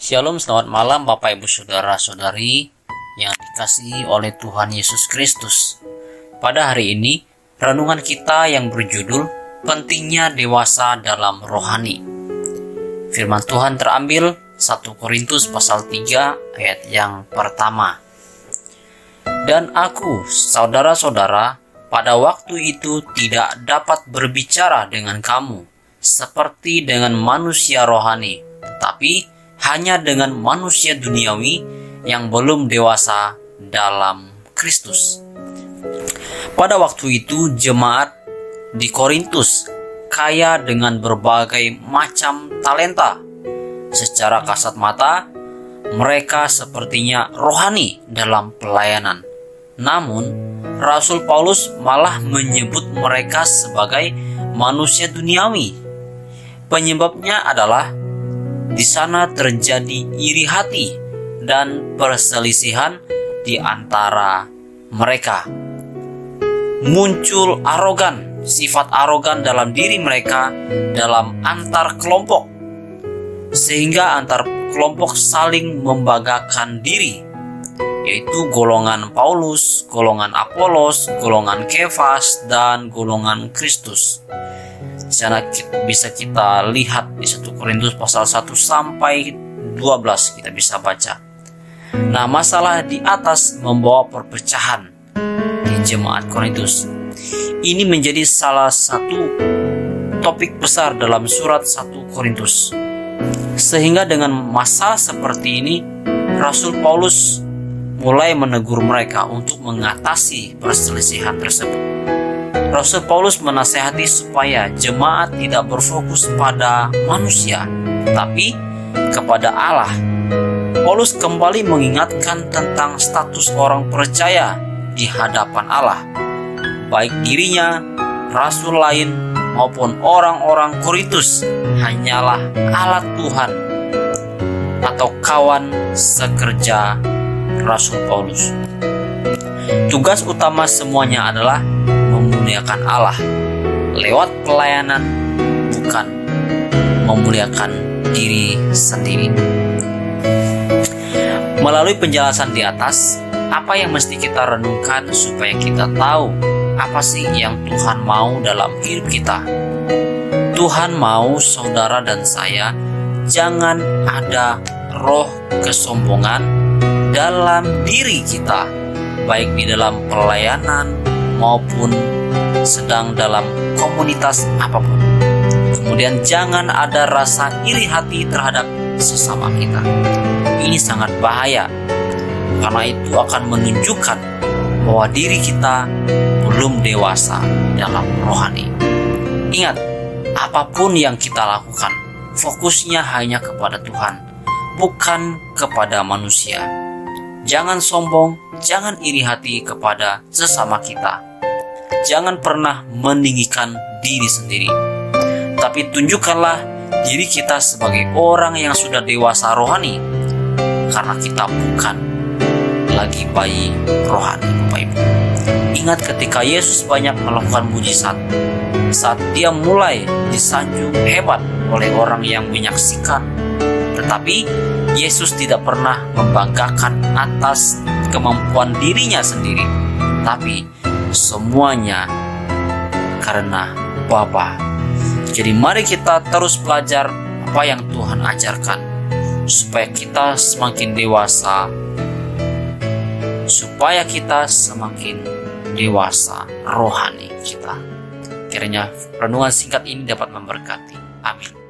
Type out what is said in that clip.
Shalom, selamat malam Bapak Ibu Saudara-saudari yang dikasihi oleh Tuhan Yesus Kristus. Pada hari ini, renungan kita yang berjudul Pentingnya Dewasa dalam Rohani. Firman Tuhan terambil 1 Korintus pasal 3 ayat yang pertama. Dan aku, saudara-saudara, pada waktu itu tidak dapat berbicara dengan kamu seperti dengan manusia rohani, tetapi hanya dengan manusia duniawi yang belum dewasa dalam Kristus. Pada waktu itu jemaat di Korintus kaya dengan berbagai macam talenta. Secara kasat mata, mereka sepertinya rohani dalam pelayanan. Namun, Rasul Paulus malah menyebut mereka sebagai manusia duniawi. Penyebabnya adalah di sana terjadi iri hati dan perselisihan di antara mereka. Muncul sifat arogan dalam diri mereka dalam antar kelompok, sehingga antar kelompok saling membanggakan diri, yaitu golongan Paulus, golongan Apolos, golongan Kefas, dan golongan Kristus. Di sana bisa kita lihat di 1 Korintus pasal 1 sampai 12 kita bisa baca. Nah, masalah di atas membawa perpecahan di jemaat Korintus. Ini menjadi salah satu topik besar dalam surat 1 Korintus. Sehingga dengan masalah seperti ini, Rasul Paulus mulai menegur mereka untuk mengatasi perselisihan tersebut. Rasul Paulus menasihati supaya jemaat tidak berfokus pada manusia, tapi kepada Allah. Paulus kembali mengingatkan tentang status orang percaya di hadapan Allah, baik dirinya, rasul lain, maupun orang-orang Korintus hanyalah alat Tuhan atau kawan sekerja Rasul Paulus. Tugas utama semuanya adalah memuliakan Allah lewat pelayanan, bukan memuliakan diri sendiri. Melalui penjelasan di atas, apa yang mesti kita renungkan supaya kita tahu apa sih yang Tuhan mau dalam hidup kita? Tuhan mau saudara dan saya jangan ada roh kesombongan dalam diri kita, baik di dalam pelayanan maupun sedang dalam komunitas apapun. Kemudian jangan ada rasa iri hati terhadap sesama kita. Ini sangat bahaya, karena itu akan menunjukkan bahwa diri kita belum dewasa dalam rohani. Ingat, apapun yang kita lakukan, fokusnya hanya kepada Tuhan, bukan kepada manusia. Jangan sombong, jangan iri hati kepada sesama kita. Jangan pernah meninggikan diri sendiri, tapi tunjukkanlah diri kita sebagai orang yang sudah dewasa rohani, karena kita bukan lagi bayi rohani, Bapak Ibu. Ingat ketika Yesus banyak melakukan mujizat, saat dia mulai disanjung hebat oleh orang yang menyaksikan, tetapi Yesus tidak pernah membanggakan atas kemampuan dirinya sendiri, tapi semuanya karena Bapa. Jadi mari kita terus belajar apa yang Tuhan ajarkan, supaya kita semakin dewasa, rohani kita. Kiranya renungan singkat ini dapat memberkati. Amin.